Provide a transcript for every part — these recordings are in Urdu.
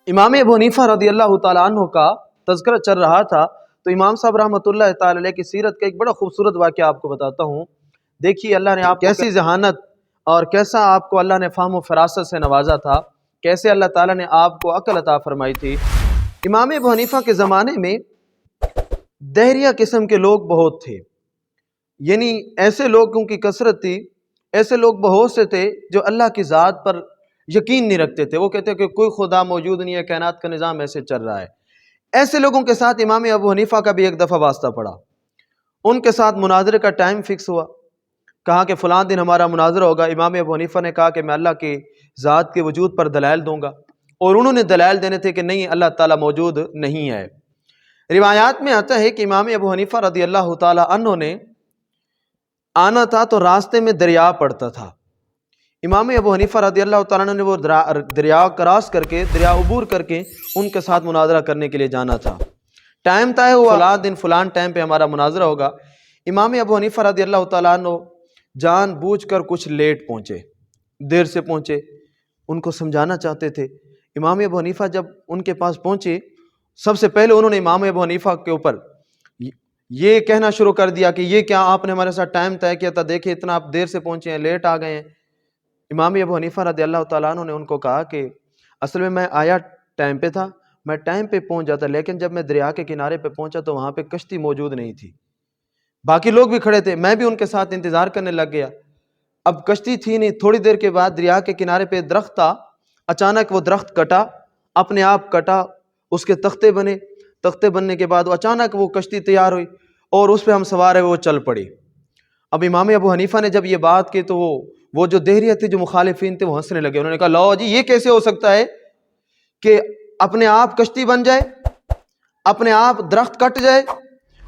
امام ابو حنیفہ رضی اللہ تعالیٰ عنہ کا تذکرہ چل رہا تھا تو امام صاحب رحمۃ اللہ تعالی علیہ کی سیرت کا ایک بڑا خوبصورت واقعہ آپ کو بتاتا ہوں۔ دیکھیے اللہ نے آپ کیسی ذہانت اور کیسا آپ کو اللہ نے فہم و فراست سے نوازا تھا، کیسے اللہ تعالیٰ نے آپ کو عقل عطا فرمائی تھی۔ امام ابو حنیفہ کے زمانے میں دہریہ قسم کے لوگ بہت تھے، یعنی ایسے لوگوں کی کثرت تھی، ایسے لوگ بہت سے تھے جو اللہ کی ذات پر یقین نہیں رکھتے تھے۔ وہ کہتے کہ کوئی خدا موجود نہیں ہے، کائنات کا نظام ایسے چل رہا ہے۔ ایسے لوگوں کے ساتھ امام ابو حنیفہ کا بھی ایک دفعہ واسطہ پڑا۔ ان کے ساتھ مناظرے کا ٹائم فکس ہوا، کہا کہ فلاں دن ہمارا مناظرہ ہوگا۔ امام ابو حنیفہ نے کہا کہ میں اللہ کی ذات کے وجود پر دلائل دوں گا، اور انہوں نے دلائل دینے تھے کہ نہیں، اللہ تعالیٰ موجود نہیں ہے۔ روایات میں آتا ہے کہ امام ابو حنیفہ رضی اللہ تعالیٰ عنہ نے آنا تھا تو راستے میں دریا پڑتا تھا۔ امام ابو حنیفہ رضی اللہ تعالیٰ عنہ نے وہ دریا کراس کر کے، دریا عبور کر کے ان کے ساتھ مناظرہ کرنے کے لیے جانا تھا۔ ٹائم طے ہوا، فلاں دن فلان ٹائم پہ ہمارا مناظرہ ہوگا۔ امام ابو حنیفہ رضی اللہ تعالیٰ عنہ جان بوجھ کر کچھ لیٹ پہنچے، دیر سے پہنچے، ان کو سمجھانا چاہتے تھے۔ امام ابو حنیفہ جب ان کے پاس پہنچے، سب سے پہلے انہوں نے امام ابو حنیفہ کے اوپر یہ کہنا شروع کر دیا کہ یہ کیا آپ نے ہمارے ساتھ ٹائم طے کیا تھا، دیکھیں اتنا آپ دیر سے پہنچے ہیں، لیٹ آ گئے ہیں۔ امام ابو حنیفہ رضی اللہ تعالیٰ عنہ نے ان کو کہا کہ اصل میں آیا ٹائم پہ تھا، میں ٹائم پہ پہنچ جاتا، لیکن جب میں دریا کے کنارے پہ پہنچا تو وہاں پہ کشتی موجود نہیں تھی، باقی لوگ بھی کھڑے تھے، میں بھی ان کے ساتھ انتظار کرنے لگ گیا۔ اب کشتی تھی نہیں، تھوڑی دیر کے بعد دریا کے کنارے پہ درخت تھا، اچانک وہ درخت کٹا، اپنے آپ کٹا، اس کے تختے بنے، تختے بننے کے بعد اچانک وہ کشتی تیار ہوئی اور اس پہ ہم سوار ہے وہ چل پڑی۔ اب امام ابو حنیفہ نے جب یہ بات کی تو وہ جو دہریہ تھے، جو مخالفین تھے، وہ ہنسنے لگے۔ انہوں نے کہا لو جی، یہ کیسے ہو سکتا ہے کہ اپنے آپ کشتی بن جائے، اپنے آپ درخت کٹ جائے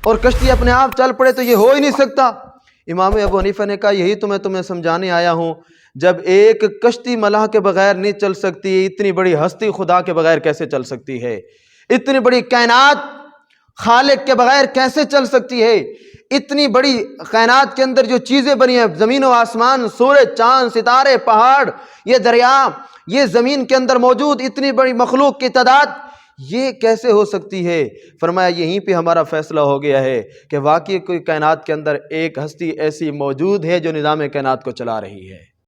اور کشتی اپنے آپ چل پڑے، تو یہ ہو ہی نہیں سکتا۔ امام ابو حنیفہ نے کہا یہی تو میں تمہیں سمجھانے آیا ہوں، جب ایک کشتی ملاح کے بغیر نہیں چل سکتی، اتنی بڑی ہستی خدا کے بغیر کیسے چل سکتی ہے؟ اتنی بڑی کائنات خالق کے بغیر کیسے چل سکتی ہے؟ اتنی بڑی کائنات کے اندر جو چیزیں بنی ہیں، زمین و آسمان، سورج، چاند، ستارے، پہاڑ، یہ دریا، یہ زمین کے اندر موجود اتنی بڑی مخلوق کی تعداد، یہ کیسے ہو سکتی ہے؟ فرمایا یہیں پہ ہمارا فیصلہ ہو گیا ہے کہ واقعی کوئی کائنات کے اندر ایک ہستی ایسی موجود ہے جو نظام کائنات کو چلا رہی ہے۔